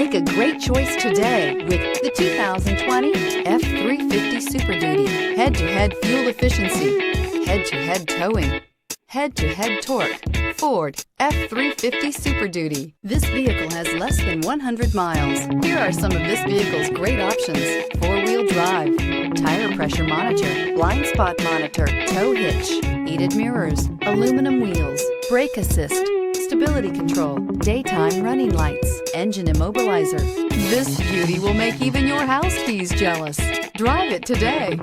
Make a great choice today with the 2020 F-350 Super Duty. Head-to-head fuel efficiency, head-to-head towing, head-to-head torque. Ford F-350 Super Duty. This vehicle has less than 100 miles. Here are some of this vehicle's great options: four-wheel drive, tire pressure monitor, blind spot monitor, tow hitch, heated mirrors, aluminum wheels, brake assist, stability control, daytime running lights, engine immobilizer. This beauty will make even your house keys jealous. Drive it today.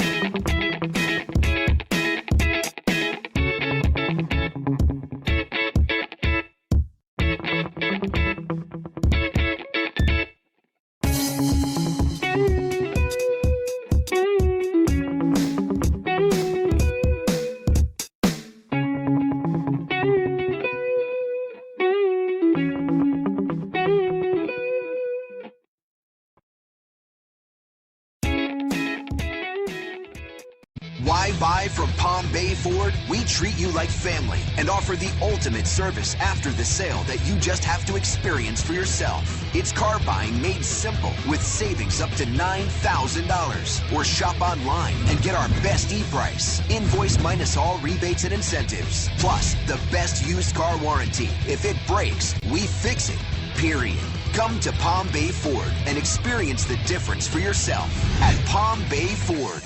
Why buy from Palm Bay Ford? We treat you like family and offer the ultimate service after the sale that you just have to experience for yourself. It's car buying made simple with savings up to $9,000. Or shop online and get our best e-price. Invoice minus all rebates and incentives. Plus, the best used car warranty. If it breaks, we fix it. Period. Come to Palm Bay Ford and experience the difference for yourself at Palm Bay Ford.